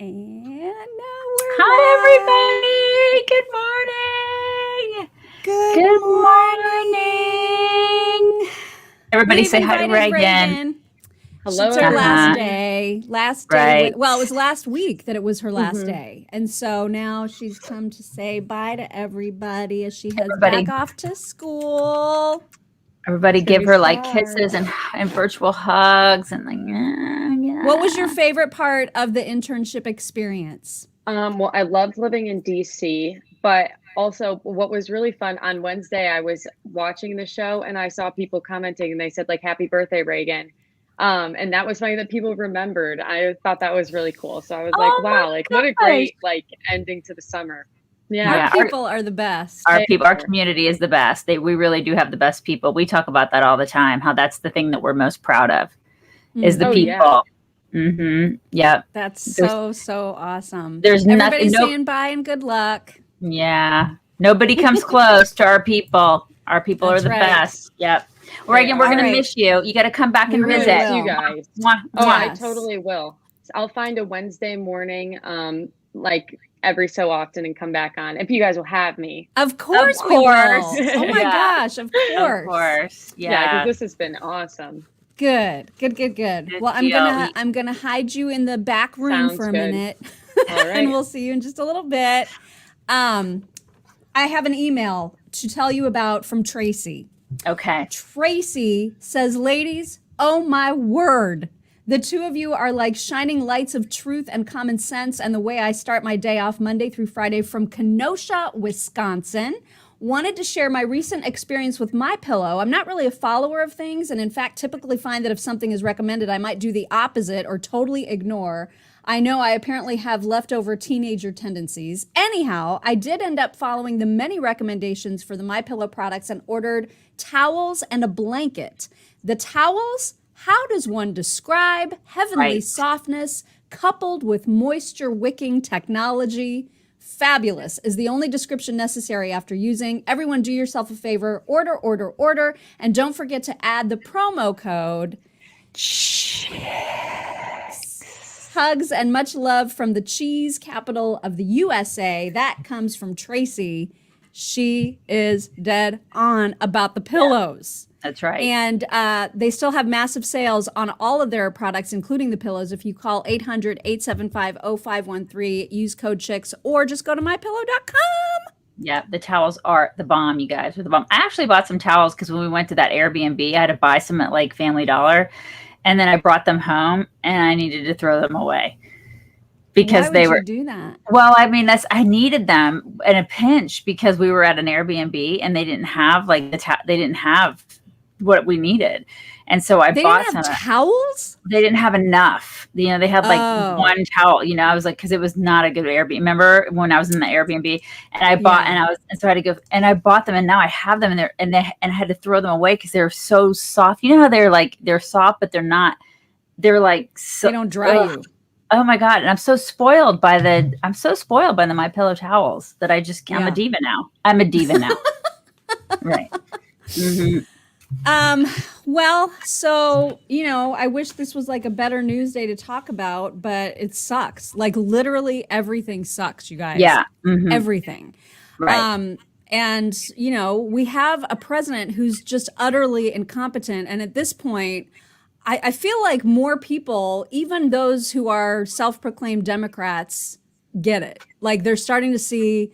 And now we're Hi, live. everybody. Good Good morning. morning. Everybody We've say hi to invited Reagan. Reagan. Hello, It's her last Uh-huh. everyone. day. Last day. Right. Well, it was last week that it was her last hmm day. And so now she's come to say bye to everybody as she heads back Everybody, off to school. everybody give Scary her like start. kisses and virtual hugs and like, What was your yeah. favorite part of the internship experience? Well, I loved living in DC, but also what was really fun on Wednesday, I was watching the show and I saw people commenting and they said like "Happy birthday, Reagan," and that was funny that people remembered. I thought that was really cool. So I was like, Oh my "Wow, like what a gosh. great like ending to the summer." Our Yeah, Yeah, people are the best. our they people, our are. community is the best. We really do have the best people. We talk about that all the time, how that's the thing that we're most proud of is the Oh Mm-hmm. yeah. people. Yep. That's There's so awesome. there's nothing, Everybody no. saying bye and good luck. Yeah. Nobody comes close to our people. Our people are That's the right. best. Yep. They Reagan, we're All going are. to right. miss you. You got to come back We and I really visit. miss you will. guys. Mwah, Oh, mwah. I Yes. totally will. I'll find a Wednesday morning, like every so often and come back on if you guys will have me. Of Of course we will. course. Oh my Yeah. gosh, of Of course. course. Yeah, because Yeah. this has been awesome. Good. Good Well, deal. I'm gonna hide you in the back room for Sounds a good. minute All and right. we'll see you in just a little bit. Um, I have an email to tell you about from Tracy. Okay. Tracy says, ladies, oh my word. The two of you are like shining lights of truth and common sense and the way I start my day off Monday through Friday from Kenosha, Wisconsin. Wanted to share my recent experience with my pillow. I'm not really a follower of things and in fact typically find that if something is recommended, I might do the opposite or totally ignore. I know I apparently have leftover teenager tendencies. Anyhow, I did end up following the many recommendations for the My Pillow products and ordered towels and a blanket. The towels, how does one describe heavenly Right. softness coupled with moisture wicking technology? Fabulous is the only description necessary after using. Everyone do yourself a favor, order, and don't forget to add the promo code. Hugs and much love from the cheese capital of the USA. That comes from Tracy. She is dead on about the pillows. That's right. And they still have massive sales on all of their products, including the pillows. If you call 800-875-0513, use code CHICKS, or just go to mypillow.com. Yeah, the towels are the bomb, you guys. Are the bomb. I actually bought some towels because when we went to that Airbnb, I had to buy some at like Family Dollar, and then I brought them home and I needed to throw them away because Why they would were. you do that? Well, I mean, I needed them in a pinch because we were at an Airbnb and they didn't have like they didn't have what we needed, and so I They didn't bought have some. towels? They didn't have enough. They had like Oh, one towel. I was like, because it was not a good Airbnb. Remember when I was in the Airbnb and I bought yeah. and so I had to go and I bought them and now I have them and I had to throw them away because they're so soft. You know how they're soft, but they're not. They're like They so. don't dry Ugh. you. Oh my god! And I'm so spoiled by the My Pillow towels that I'm a Yeah. diva now. I'm a diva now. Right. Hmm. Um, well, so, I wish this was like a better news day to talk about, but it sucks. Like literally everything sucks, you guys. Yeah. Hmm. Everything. Right. Um, and, we have a president who's just utterly incompetent. And at this point, I feel like more people, even those who are self proclaimed Democrats, get it. Like they're starting to see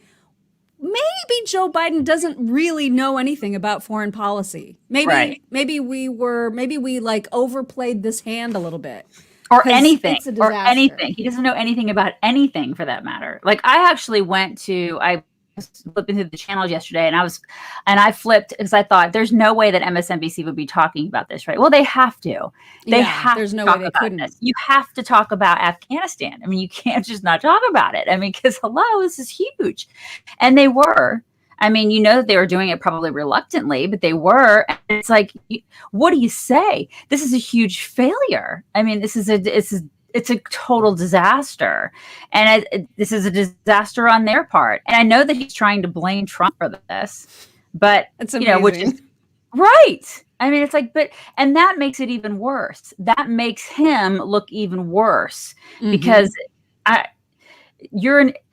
maybe Joe Biden doesn't really know anything about foreign policy. Right. Maybe we like overplayed this hand a little bit Or because anything, it's a or disaster. anything. He doesn't know anything about anything for that matter. Like I actually I was flipping through the channels yesterday and I flipped because I thought there's no way that MSNBC would be talking about this, right? Well, they have to. They Yeah, have there's to no way talk they about couldn't. this. You have to talk about Afghanistan. I mean, you can't just not talk about it. I mean, because hello, this is huge. And they were. I mean, that they were doing it probably reluctantly, but they were. And it's like, what do you say? This is a huge failure. I mean, it's a total disaster, and this is a disaster on their part. And I know that he's trying to blame Trump for this, but It's which is amazing. right. I mean, it's like, and that makes it even worse. That makes him look even worse Mm-hmm. because I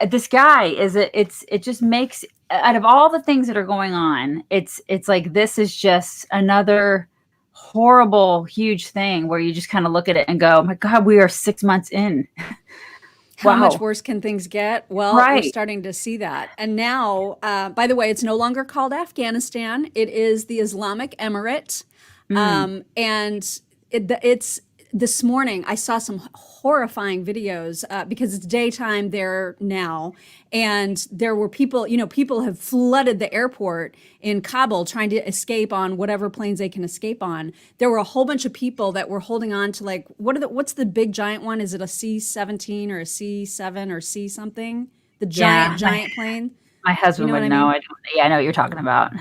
this guy is it just makes, out of all the things that are going on, it's like, this is just another horrible, huge thing where you just kind of look at it and go, oh my God, we are 6 months in. How Wow. much worse can things get? Well, we're Right. starting to see that. And now, by the way, it's no longer called Afghanistan. It is the Islamic Emirate. And it's this morning, I saw some horrifying videos because it's daytime there now. And there were people, people have flooded the airport in Kabul trying to escape on whatever planes they can escape on. There were a whole bunch of people that were holding on to, like, what's the big giant one? Is it a C-17 or a C-7 or C something? The giant plane? My husband would know. I know what you're talking about.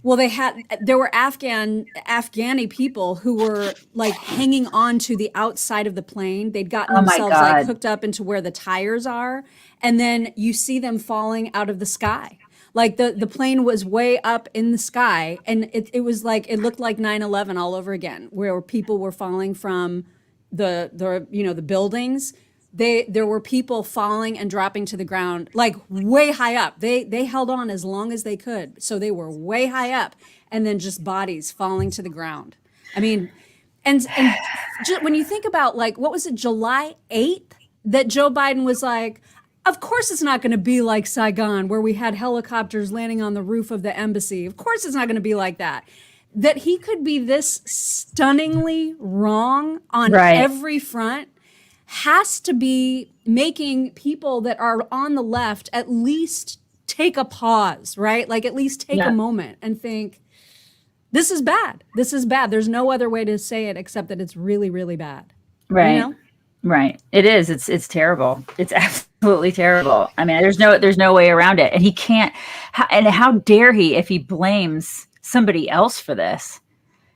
Well, there were Afghani people who were like hanging on to the outside of the plane. They'd gotten themselves like hooked up into where the tires are. And then you see them falling out of the sky. Like the plane was way up in the sky. And it was like, it looked like 9/11 all over again, where people were falling from the buildings. There were people falling and dropping to the ground, like way high up. They held on as long as they could. So they were way high up, and then just bodies falling to the ground. I mean, and when you think about, like, what was it, July 8th, that Joe Biden was like, of course it's not going to be like Saigon, where we had helicopters landing on the roof of the embassy. Of course it's not going to be like that. That he could be this stunningly wrong on every front has to be making people that are on the left at least take a pause, right? Like, at least take a moment and think, this is bad. This is bad. There's no other way to say it except that it's really, really bad. Right. Right. It is. It's terrible. It's absolutely terrible. I mean, there's no way around it. And he can't, and how dare he if he blames somebody else for this?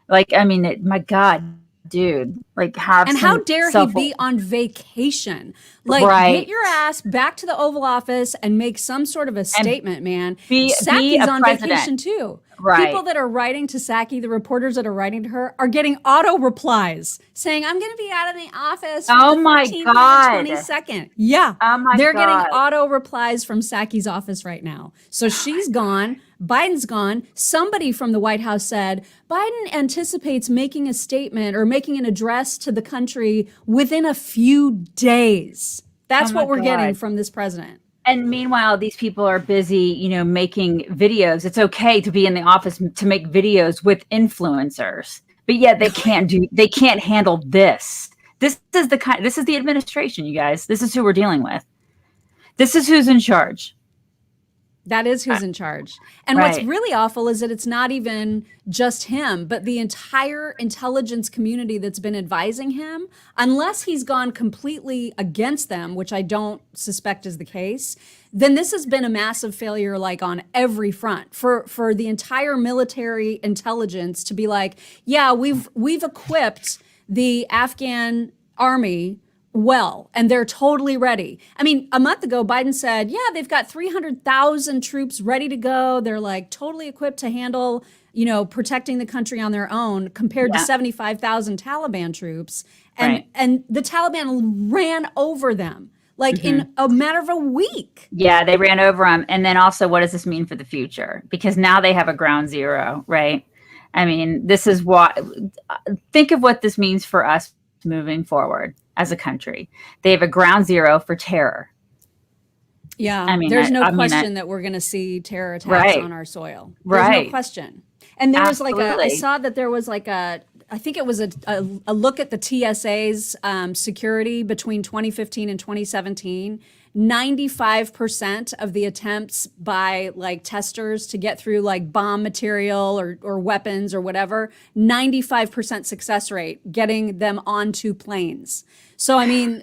Like, I mean, my God, dude, like, have and how dare he be on vacation? Like, get your ass back to the Oval Office and make some sort of a statement, man. Psaki's on vacation too. Right. People that are writing to Psaki, the reporters that are writing to her, are getting auto replies saying, "I'm going to be out of the office." Oh my God! 22nd. Yeah. Oh my God. They're getting auto replies from Psaki's office right now. So she's gone. Biden's gone. Somebody from the White House said Biden anticipates making a statement or making an address to the country within a few days. That's what we're getting from this president. And meanwhile, these people are busy, making videos. It's okay to be in the office to make videos with influencers, but yet they can't handle this. This is the administration, you guys. This is who we're dealing with. This is who's in charge. That is who's in charge. And what's really awful is that it's not even just him, but the entire intelligence community that's been advising him, unless he's gone completely against them, which I don't suspect is the case, then this has been a massive failure, like, on every front. For the entire military intelligence to be like, yeah, we've equipped the Afghan army well, and they're totally ready. I mean, a month ago, Biden said, yeah, they've got 300,000 troops ready to go. They're like totally equipped to handle, protecting the country on their own, compared to 75,000 Taliban troops. And the Taliban ran over them, like, in a matter of a week. Yeah, they ran over them. And then also, what does this mean for the future? Because now they have a ground zero, right? I mean, this is think of what this means for us moving forward as a country. They have a ground zero for terror. Yeah, I mean, there's no question that we're going to see terror attacks on our soil. There's no question. And there was I saw that there was I think it was a look at the TSA's security between 2015 and 2017. 95% of the attempts by, like, testers to get through, like, bomb material or weapons or whatever, 95% success rate getting them onto planes. So, I mean,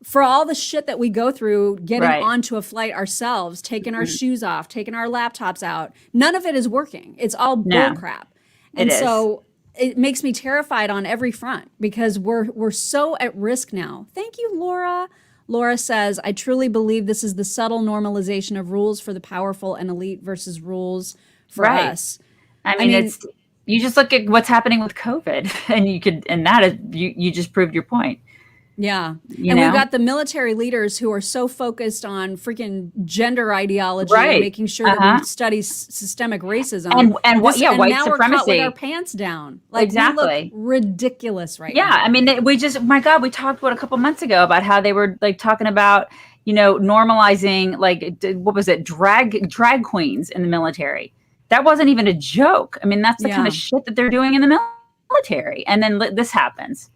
for all the shit that we go through getting onto a flight ourselves, taking our shoes off, taking our laptops out, none of it is working. It's all bull crap. And so it makes me terrified on every front because we're so at risk now. Thank you, Laura. Laura says, I truly believe this is the subtle normalization of rules for the powerful and elite versus rules for us. I mean, it's, you just look at what's happening with COVID and you just proved your point. Yeah. You And we've know? got the military leaders who are so focused on freaking gender ideology and Right. making sure that we study systemic racism. And what? Yeah, And white now we're caught with our supremacy. pants down. Like we look Exactly. ridiculous right Yeah, now. I mean, we just, my God, we talked about a couple months ago about how they were like talking about, normalizing, like, what was it, drag queens in the military. That wasn't even a joke. I mean, that's the kind Yeah. of shit that they're doing in the military. And then this happens.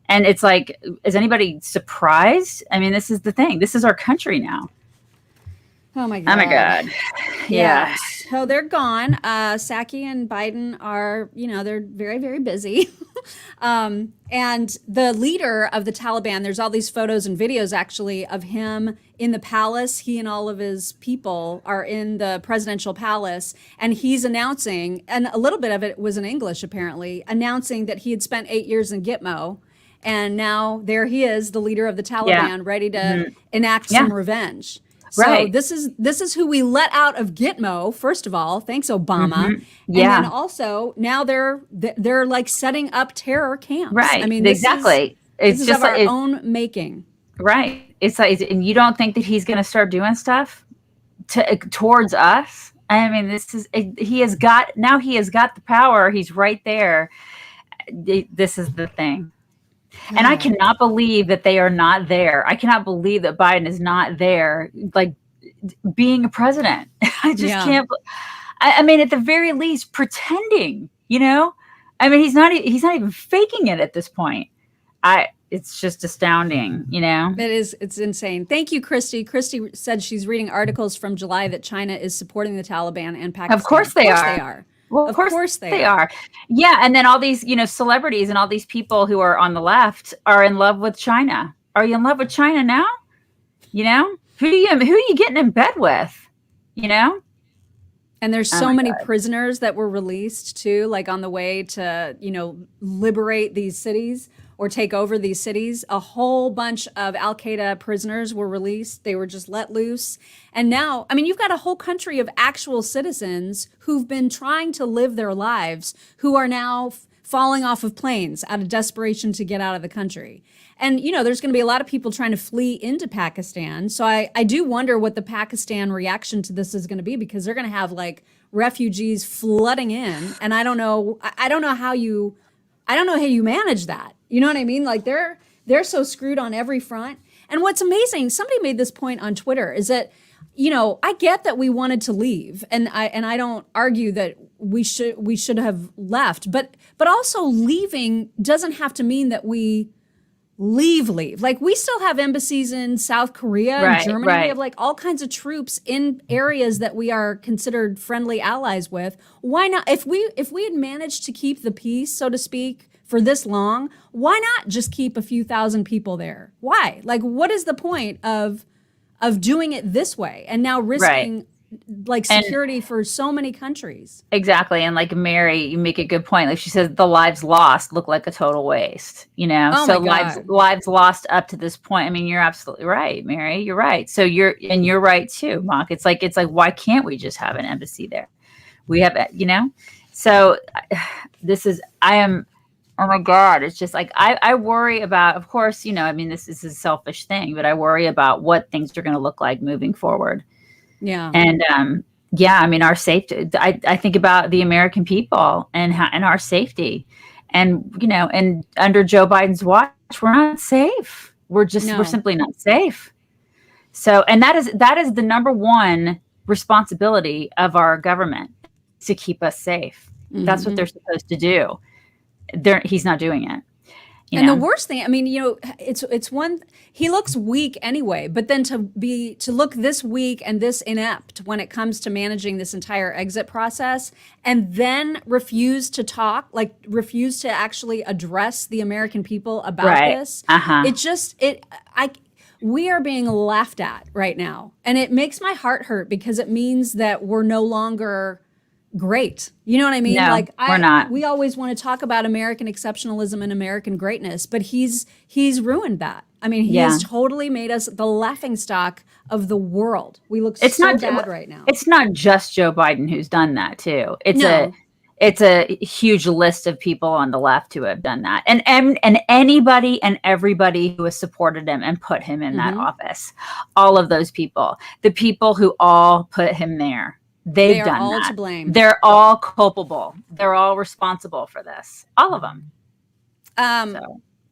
And it's like, is anybody surprised? I mean, this is the thing. This is our country now. Oh my God. Oh my God. Yeah. So they're gone. Psaki and Biden are, they're very, very busy. And the leader of the Taliban, there's all these photos and videos actually of him in the palace. He and all of his people are in the presidential palace, and he's announcing, and a little bit of it was in English apparently, announcing that he had spent 8 years in Gitmo. And now there he is, the leader of the Taliban, ready to enact some revenge. So Right. this is who we let out of Gitmo, first of all. Thanks, Obama. Yeah. And then also now they're like setting up terror camps. Right. I mean, exactly. This is of our own making. Right. It's like, and you don't think that he's going to start doing stuff towards us? I mean, he has got the power. He's right there. This is the thing. And I cannot believe that they are not there. I cannot believe that Biden is not there, like being a president. I just can't. I mean, at the very least, pretending, I mean, he's not even faking it at this point. It's just astounding, It's insane. Thank you, Christy. Christy said she's reading articles from July that China is supporting the Taliban and Pakistan. Of course they are. Well, of course they are. Yeah, and then all these, celebrities and all these people who are on the left are in love with China. Are you in love with China now? Who are you getting in bed with? And there's so many prisoners that were released too, like on the way to, liberate these cities or take over these cities. A whole bunch of Al Qaeda prisoners were released. They were just let loose. And now, I mean, you've got a whole country of actual citizens who've been trying to live their lives, who are now falling off of planes out of desperation to get out of the country. And, there's going to be a lot of people trying to flee into Pakistan. So I do wonder what the Pakistan reaction to this is going to be, because they're going to have like refugees flooding in. And I don't know how you manage that. You know what I mean? Like they're so screwed on every front. And what's amazing, somebody made this point on Twitter, is that, I get that we wanted to leave, and I don't argue that we should have left, but also leaving doesn't have to mean that we leave. Like we still have embassies in South Korea and Germany. Right. We have like all kinds of troops in areas that we are considered friendly allies with. Why not? If we had managed to keep the peace, so to speak, for this long, why not just keep a few thousand people there? Why? Like, what is the point of doing it this way and now risking like security for so many countries? Exactly. And like Mary, you make a good point. Like she says, the lives lost look like a total waste, Oh so my God. lives lost up to this point. I mean, you're absolutely right, Mary, you're right. So you're right too, Mock. It's like, why can't we just have an embassy there? We have, so oh my God, it's just like, I worry about, of course, I mean, this is a selfish thing, but I worry about what things are going to look like moving forward. Yeah. And, I mean, our safety, I think about the American people and our safety, and, and under Joe Biden's watch, we're not safe. We're simply not safe. So, and that is the number one responsibility of our government, to keep us safe. Mm-hmm. That's what they're supposed to do. He's not doing it. And the worst thing, I mean, it's one, he looks weak anyway, but then to look this weak and this inept when it comes to managing this entire exit process, and then refuse to talk, like refuse to actually address the American people about this. We are being laughed at right now. And it makes my heart hurt, because it means that we're no longer great. You know what I mean? No, like we're not. We always want to talk about American exceptionalism and American greatness, but he's ruined that. I mean, he has totally made us the laughingstock of the world. We look so bad right now. It's not just Joe Biden who's done that too. it's a huge list of people on the left who have done that, and anybody and everybody who has supported him and put him in that office, all of those people, the people who all put him there, they are done all that. To blame. They're all culpable. They're all responsible for this. All of them.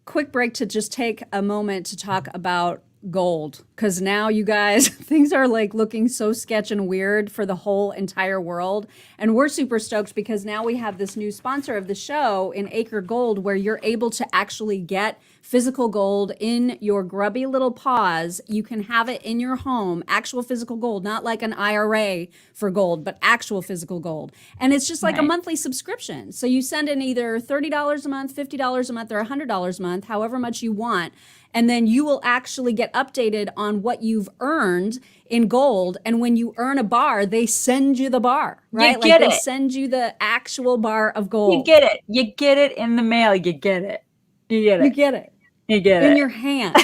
Quick break to just take a moment to talk about gold, because now, you guys, things are like looking so sketch and weird for the whole entire world, and we're super stoked because now we have this new sponsor of the show in Acre Gold, where you're able to actually get physical gold in your grubby little paws. You can have it in your home, actual physical gold, not like an IRA for gold, but actual physical gold. And it's just like a monthly subscription. So you send in either $30 a month, $50 a month, or $100 a month, however much you want. And then you will actually get updated on what you've earned in gold. And when you earn a bar, they send you the bar, right? Like they send you the actual bar of gold. You get it. You get it in the mail. You get it. You get it. You get it. You get it. In your hand.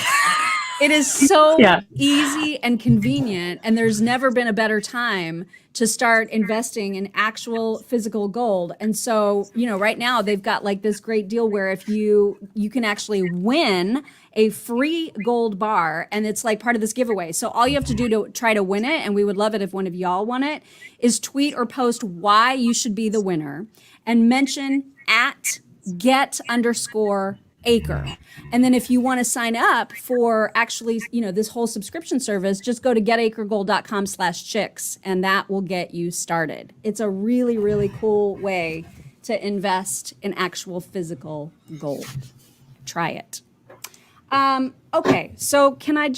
It is so easy and convenient, and there's never been a better time to start investing in actual physical gold. And so, right now they've got like this great deal where if you can actually win a free gold bar, and it's like part of this giveaway. So all you have to do to try to win it, and we would love it if one of y'all won it, is tweet or post why you should be the winner and mention at @get_acre. And then if you want to sign up for actually, this whole subscription service, just go to getacregold.com/chicks, and that will get you started. It's a really, really cool way to invest in actual physical gold. Try it. Okay, so can I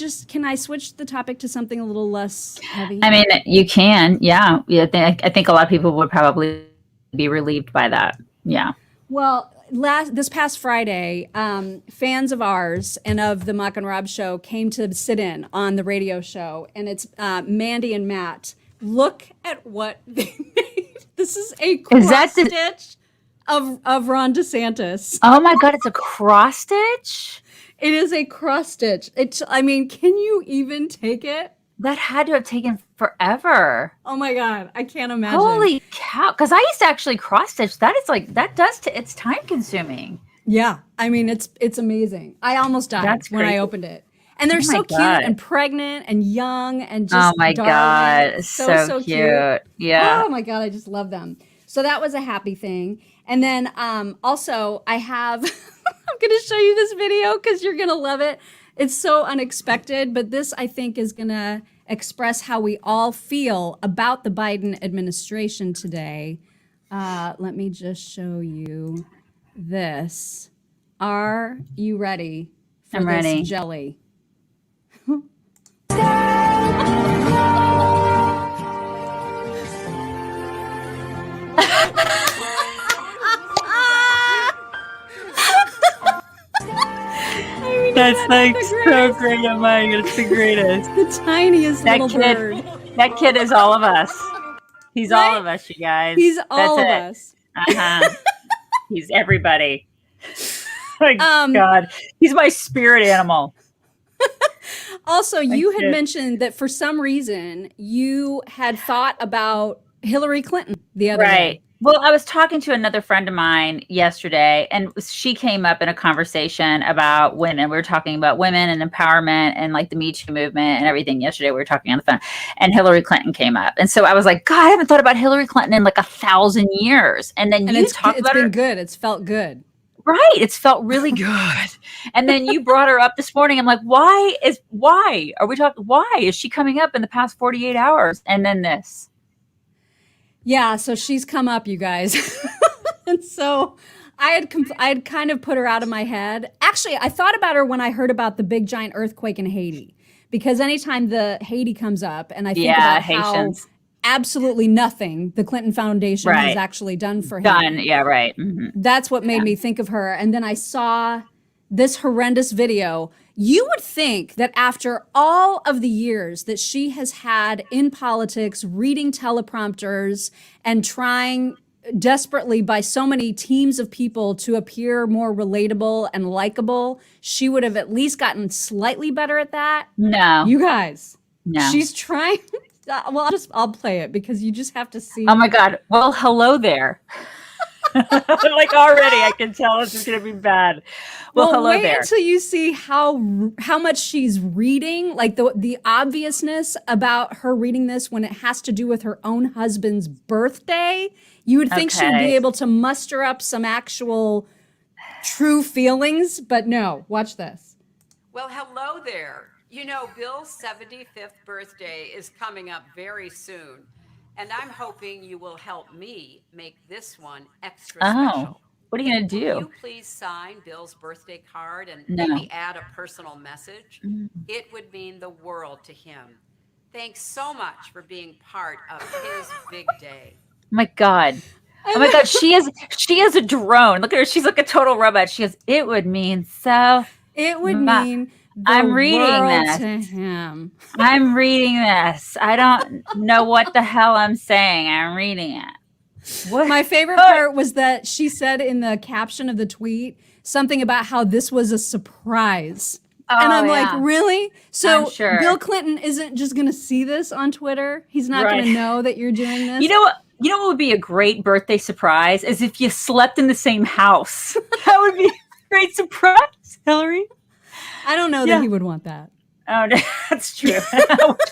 switch the topic to something a little less heavy? I mean, you can, yeah. I think a lot of people would probably be relieved by that. Yeah. Well, this past Friday, fans of ours and of the Mock and Rob show came to sit in on the radio show, and it's Mandy and Matt. Look at what they made. This is a cross stitch of Ron DeSantis. Oh my God, it's a cross stitch? It is a cross stitch. Can you even take it? That had to have taken forever. Oh my God, I can't imagine. Holy cow. Because I used to actually cross stitch. It's time consuming. Yeah. It's amazing. I almost died when I opened it. And they're so cute and pregnant and young and just oh my darling. God, so cute. Yeah. Oh my God, I just love them. So that was a happy thing. And then also I have, I'm going to show you this video because you're going to love it. It's so unexpected, but this, I think, is going to express how we all feel about the Biden administration today. Let me just show you this. Are you ready for I'm ready. jelly? That's like so great. Oh my God, it's the greatest. The tiniest little bird. That kid is all of us. He's all of us, you guys. He's all of us. He's everybody. My God. He's my spirit animal. Also, you had mentioned that for some reason you had thought about Hillary Clinton the other day. Well, I was talking to another friend of mine yesterday, and she came up in a conversation about women. We were talking about women and empowerment and like the Me Too movement and everything. Yesterday, we were talking on the phone, and Hillary Clinton came up. And so I was like, God, I haven't thought about Hillary Clinton in like 1,000 years. And then you talked about her. It's been good. It's felt good. Right. It's felt really good. And then you brought her up this morning. I'm like, why are we talking? Why is she coming up in the past 48 hours? And then this. Yeah, so she's come up, you guys. And so I had kind of put her out of my head. Actually, I thought about her when I heard about the big giant earthquake in Haiti, because anytime the Haiti comes up, and I think about Haitians. How absolutely nothing the Clinton Foundation has actually done for him. Yeah, right. Mm-hmm. That's what made me think of her. And then I saw this horrendous video. You would think that after all of the years that she has had in politics, reading teleprompters and trying desperately by so many teams of people to appear more relatable and likable, she would have at least gotten slightly better at that. No. You guys. No. She's trying. Well, I'll play it because you just have to see. Oh my God. Well, hello there. Like already, I can tell this is going to be bad. Well, hello wait there. until you see how much she's reading, like the obviousness about her reading this when it has to do with her own husband's birthday. You would think she would be Okay. able to muster up some actual true feelings, but no. Watch this. Well, hello there. You know, Bill's 75th birthday is coming up very soon, and I'm hoping you will help me make this one extra special. What are you going to Will do? you please sign Bill's birthday card and No. maybe add a personal message? It would mean the world to him. Thanks so much for being part of his big day. Oh my God. Oh my God. She is a drone. Look at her. She's like a total robot. She goes, it would mean so. It would mean the I'm reading world this. to him. I'm reading this. I don't know what the hell I'm saying. I'm reading it. What? My favorite part was that she said in the caption of the tweet something about how this was a surprise. And I'm like, really? So I'm sure. Bill Clinton isn't just going to see this on Twitter? He's not going to know that you're doing this? You know what? You know what would be a great birthday surprise is if you slept in the same house. That would be a great surprise, Hillary. I don't know that he would want that. Oh, that's true.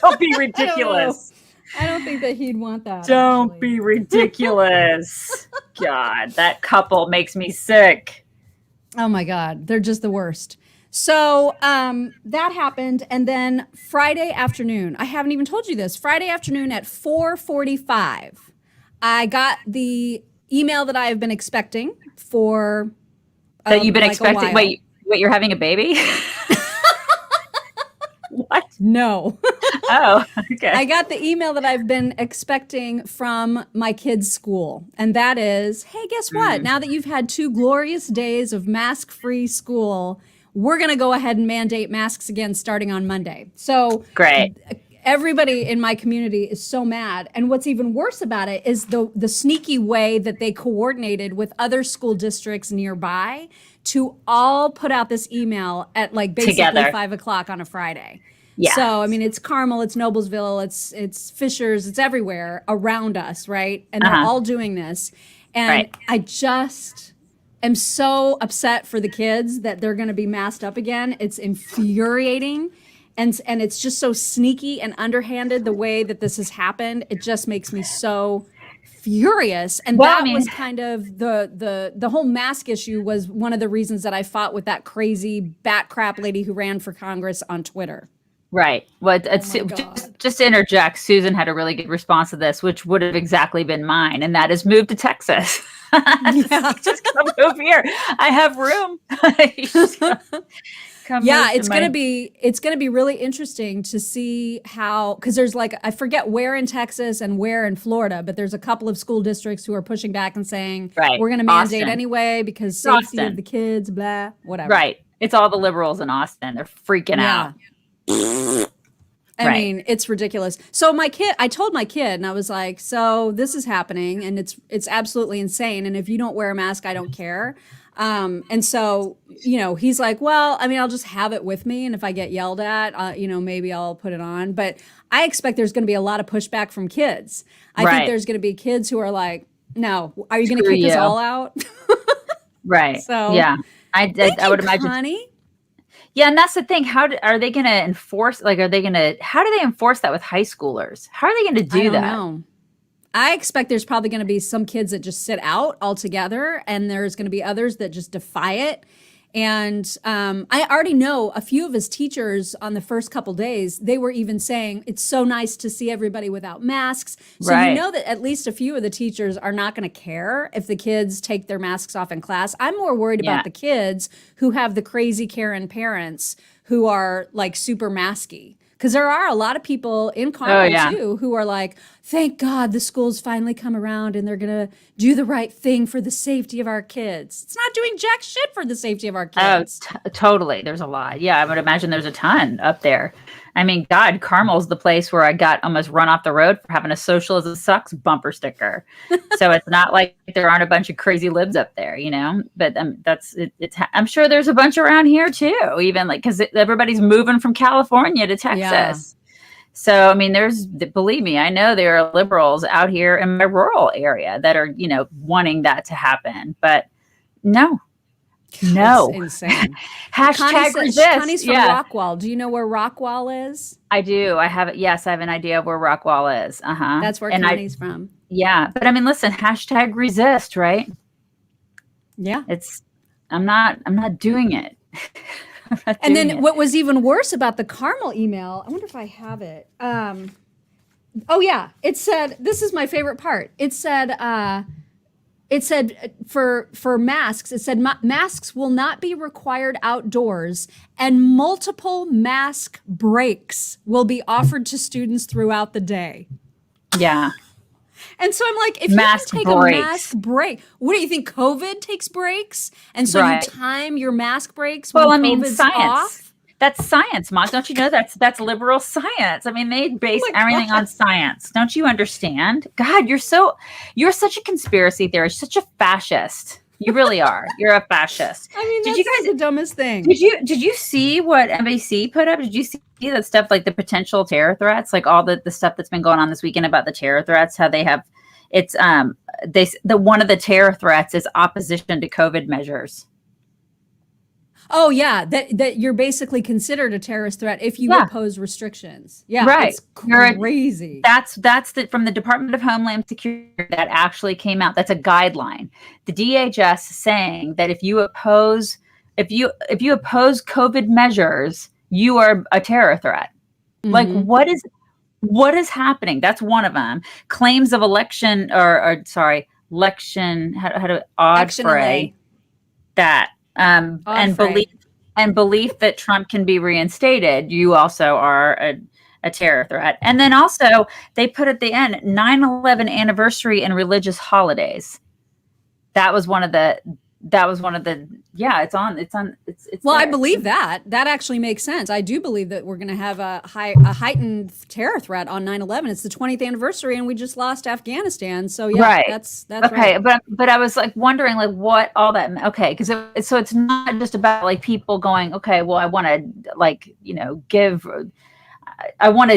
Don't be ridiculous. I don't think that he'd want that. Don't actually. be ridiculous. God, that couple makes me sick. Oh my God, they're just the worst. So that happened, and then Friday afternoon, I haven't even told you this, Friday afternoon at 4:45, I got the email that I have been expecting for That you've been like a expecting. while. Wait, you're having a baby? What? No. Oh, okay. I got the email that I've been expecting from my kids' school. And that is, hey, guess what? Now that you've had 2 glorious days of mask-free school, we're going to go ahead and mandate masks again starting on Monday. So Great. everybody in my community is so mad. And what's even worse about it is the sneaky way that they coordinated with other school districts nearby to all put out this email at like basically Together. 5 o'clock on a Friday. Yeah. So, I mean, it's Carmel, it's Noblesville, it's Fishers, it's everywhere around us, right? And they're all doing this. And I just am so upset for the kids that they're going to be masked up again. It's infuriating. And it's just so sneaky and underhanded the way that this has happened. It just makes me so furious. And Well, that I mean- was kind of the whole mask issue was one of the reasons that I fought with that crazy bat crap lady who ran for Congress on Twitter. Right. Well, it's Oh my God. just to interject, Susan had a really good response to this, which would have exactly been mine, and that is move to Texas. Just come move here. I have room. Come Yeah, move to it's my- gonna be really interesting to see how, because there's like, I forget where in Texas and where in Florida, but there's a couple of school districts who are pushing back and saying Right. we're gonna mandate Austin. anyway because safety Austin. of the kids, blah, whatever. Right. It's all the liberals in Austin. They're freaking out. I Right. mean, it's ridiculous. So I told my kid, and I was like, so this is happening, and it's absolutely insane. And if you don't wear a mask, I don't care. And so, he's like, well, I mean, I'll just have it with me. And if I get yelled at, maybe I'll put it on. But I expect there's going to be a lot of pushback from kids. I think Right. there's going to be kids who are like, no, are you going to Screw kick us you. all out? Right. So- yeah. I Thank would you, imagine. Connie. Yeah, and that's the thing. Are they going to enforce? Like, how do they enforce that with high schoolers? How are they going to do I don't that? know. I expect there's probably going to be some kids that just sit out altogether, and there's going to be others that just defy it. And I already know a few of his teachers on the first couple days, they were even saying, it's so nice to see everybody without masks. So Right. you know that at least a few of the teachers are not going to care if the kids take their masks off in class. I'm more worried Yeah. about the kids who have the crazy Karen parents who are like super masky. Because there are a lot of people in Carmel yeah. too who are like, thank God the school's finally come around and they're going to do the right thing for the safety of our kids. It's not doing jack shit for the safety of our Oh, kids. totally. There's a lot. Yeah, I would imagine there's a ton up there. I mean, God, Carmel's the place where I got almost run off the road for having a socialism sucks bumper sticker. So it's not like there aren't a bunch of crazy libs up there, But I'm sure there's a bunch around here too, even like because everybody's moving from California to Texas. So, I mean, believe me, I know there are liberals out here in my rural area that are, wanting that to happen. But no. It's insane. Hashtag resist. Connie's from Rockwall. Do you know where Rockwall is? I do. I have it. Yes, I have an idea of where Rockwall is. That's where Connie's from. Yeah. But I mean, listen, hashtag resist, right? Yeah. I'm not doing it. And then what was even worse about the Carmel email, I wonder if I have it. Oh yeah, it said, this is my favorite part. It said for masks, it said masks will not be required outdoors and multiple mask breaks will be offered to students throughout the day. Yeah. And so I'm like, if you can take a mask break, what do you think? COVID takes breaks? And so you time your mask breaks when COVID's off? That's science, Mom. Don't you know that's liberal science? I mean, they base everything on science. Don't you understand? God, you're such a conspiracy theorist, such a fascist. You really are. You're a fascist. I mean, that's the dumbest thing. Did you see what NBC put up? Did you see that stuff, like the potential terror threats, like all the stuff that's been going on this weekend about the terror threats? How they have, one of the terror threats is opposition to COVID measures. Oh yeah, that you're basically considered a terrorist threat if you oppose restrictions. Yeah, right. It's crazy. That's from the Department of Homeland Security that actually came out. That's a guideline. The DHS saying that if you oppose COVID measures, you are a terror threat. Mm-hmm. Like what is happening? That's one of them. Claims of election fray. That. And belief that Trump can be reinstated, you also are a terror threat. And then also they put at the end 9/11 anniversary and religious holidays. That was one of the it's well, there. I believe that actually makes sense. I do believe that we're going to have a heightened terror threat on 9/11. It's the 20th anniversary and we just lost Afghanistan. So yeah, right. that's okay. Right. But I was like wondering like what all that, okay. Cause so it's not just about like people going, okay, well, I want to give, I want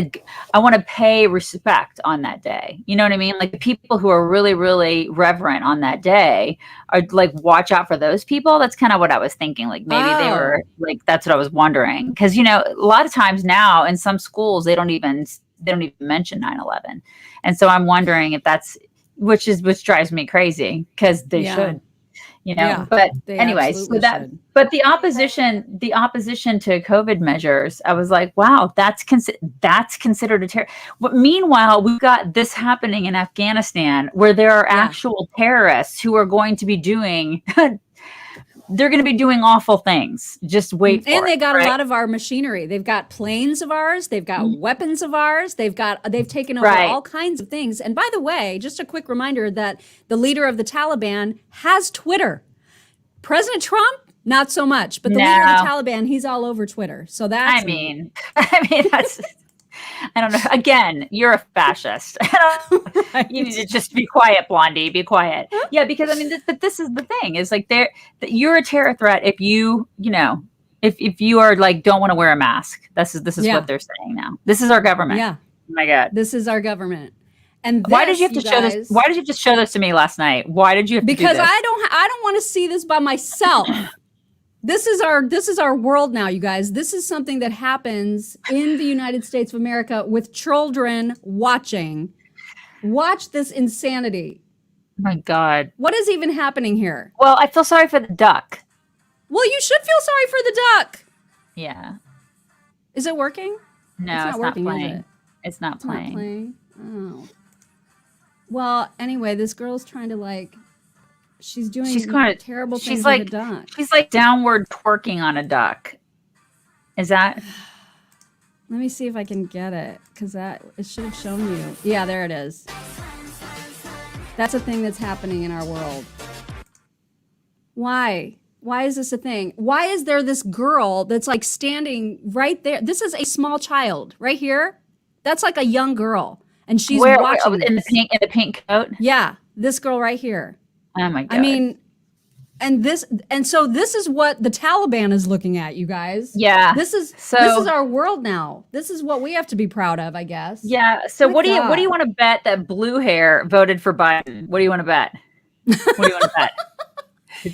to pay respect on that day. You know what I mean? Like the people who are really, really reverent on that day are like, watch out for those people. That's kind of what I was thinking. Like maybe they were like, that's what I was wondering. Cause a lot of times now in some schools, they don't even mention 9/11. And so I'm wondering if which drives me crazy because they should. But anyway, but the opposition to COVID measures, I was like, wow, that's considered a terror. But meanwhile, we've got this happening in Afghanistan where there are actual terrorists who are going to be doing, they're going to be doing awful things. Just wait for it. And they got a lot of our machinery. They've got planes of ours. They've got weapons of ours. They've taken over all kinds of things. And by the way, just a quick reminder that the leader of the Taliban has Twitter. President Trump, not so much. But the leader of the Taliban, he's all over Twitter. So that's... I mean, that's... I don't know. Again, you're a fascist. Right. You need to just be quiet, Blondie. Be quiet. Yeah, because I mean, but this is the thing: is like you're a terror threat if if you are like don't want to wear a mask. This is what they're saying now. This is our government. Yeah. Oh my God. This is our government. And why did you have to show this? Why did you just show this to me last night? Why did you have to do this? Because I don't want to see this by myself. This is our world now, you guys. This is something that happens in the United States of America with children watching. Watch this insanity. Oh my God. What is even happening here? Well, I feel sorry for the duck. Well, you should feel sorry for the duck. Yeah. Is it working? No, it's not playing. Is it? It's not playing. Oh. Well, anyway, this girl's trying to she's doing terrible things with a duck. She's like downward twerking on a duck. Is that? Let me see if I can get it because it should have shown you. Yeah, there it is. That's a thing that's happening in our world. Why? Why is this a thing? Why is there this girl that's like standing right there? This is a small child right here. That's like a young girl. And she's watching in the pink coat? Yeah, this girl right here. Oh my God. I mean, so this is what the Taliban is looking at, you guys. Yeah. This is our world now. This is what we have to be proud of, I guess. Yeah. So My what do God. you want to bet that blue hair voted for Biden? What do you want to bet? What do you want to bet?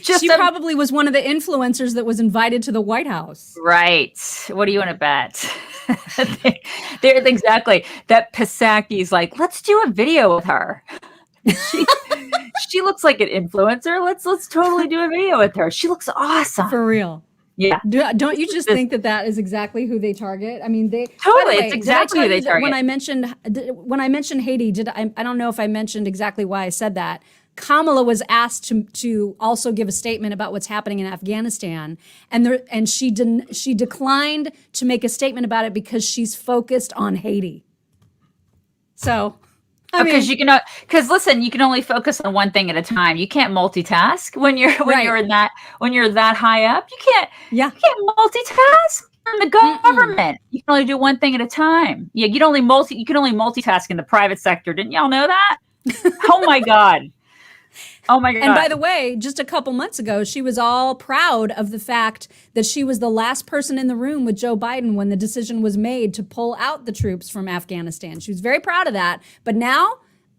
She probably was one of the influencers that was invited to the White House. Right. What do you want to bet? They're exactly that. Psaki's like, let's do a video with her. She looks like an influencer. Let's totally do a video with her. She looks awesome. For real. Yeah. Don't you just think that is exactly who they target? I mean, they totally. By the way, it's exactly who they target. When I mentioned Haiti, I don't know if I mentioned exactly why I said that. Kamala was asked to also give a statement about what's happening in Afghanistan, and she declined to make a statement about it because she's focused on Haiti. So, because listen, you can only focus on one thing at a time. You can't multitask when you're that high up. You can't multitask in the government. You can only do one thing at a time. Yeah, you can only multitask in the private sector. Didn't y'all know that? Oh my God. Oh my God. And by the way, just a couple months ago, she was all proud of the fact that she was the last person in the room with Joe Biden when the decision was made to pull out the troops from Afghanistan. She was very proud of that, but now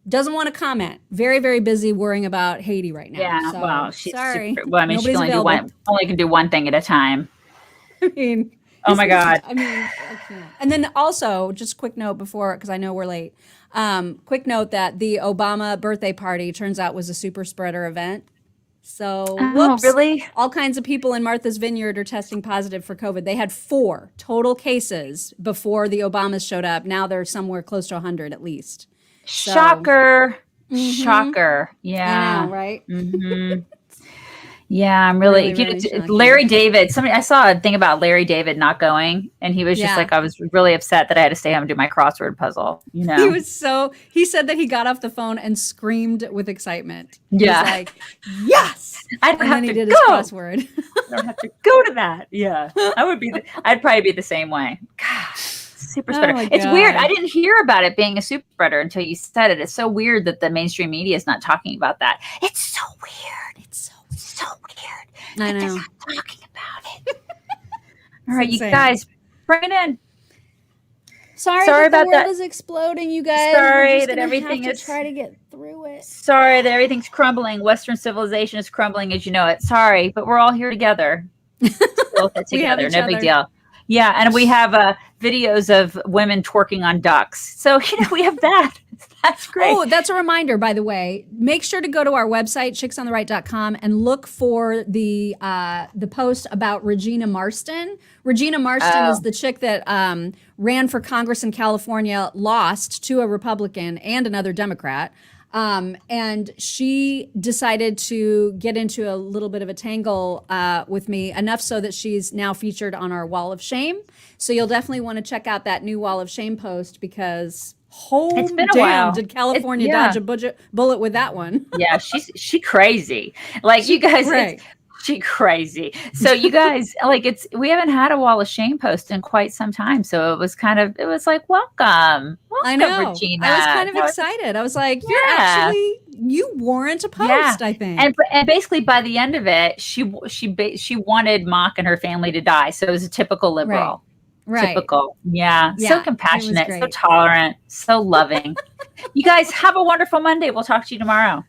doesn't want to comment. Very, very busy worrying about Haiti right now. Yeah, so, well, she's sorry. She can only do one thing at a time. I mean, oh my God. I can't. And then also, just quick note because I know we're late. Quick note that the Obama birthday party turns out was a super spreader event. So, whoops. Really? All kinds of people in Martha's Vineyard are testing positive for COVID. They had 4 total cases before the Obamas showed up. Now they're somewhere close to 100 at least. So, Shocker. Shocker. Yeah. I know, right? Mm-hmm. Yeah, I'm really Larry David. I saw a thing about Larry David not going, and he was just like, I was really upset that I had to stay home and do my crossword puzzle. You know, he said that he got off the phone and screamed with excitement. Yeah, he was like, yes, I don't have to go. His crossword. I don't have to go to that. Yeah, I'd probably be the same way. Gosh, super spreader. It's weird. I didn't hear about it being a super spreader until you said it. It's so weird that the mainstream media is not talking about that. It's so weird. It's so weird. I know. They're not talking about it. All right, you guys, bring it in. Sorry that the world is exploding, you guys. Sorry that everything is. Try to get through it. Sorry that everything's crumbling. Western civilization is crumbling as you know it. Sorry, but we're all here together. Still together. No big deal. Yeah, and we have videos of women twerking on ducks. So, we have that. That's great. Oh, that's a reminder, by the way. Make sure to go to our website, chicksontheright.com, and look for the post about Regina Marston. Regina Marston is the chick that ran for Congress in California, lost to a Republican and another Democrat. And she decided to get into a little bit of a tangle with me, enough so that she's now featured on our Wall of Shame. So you'll definitely want to check out that new Wall of Shame post because it's been a while. Did California dodge a bullet with that one? Yeah, she crazy. Like you guys, she crazy. So you guys, we haven't had a Wall of Shame post in quite some time. So it was like, welcome, I know. Regina. I was kind of excited. I was like, you warrant a post, I think. And basically by the end of it, she wanted Mock and her family to die. So it was a typical liberal. Right. Typical. Yeah. So compassionate, so tolerant, so loving. You guys have a wonderful Monday. We'll talk to you tomorrow.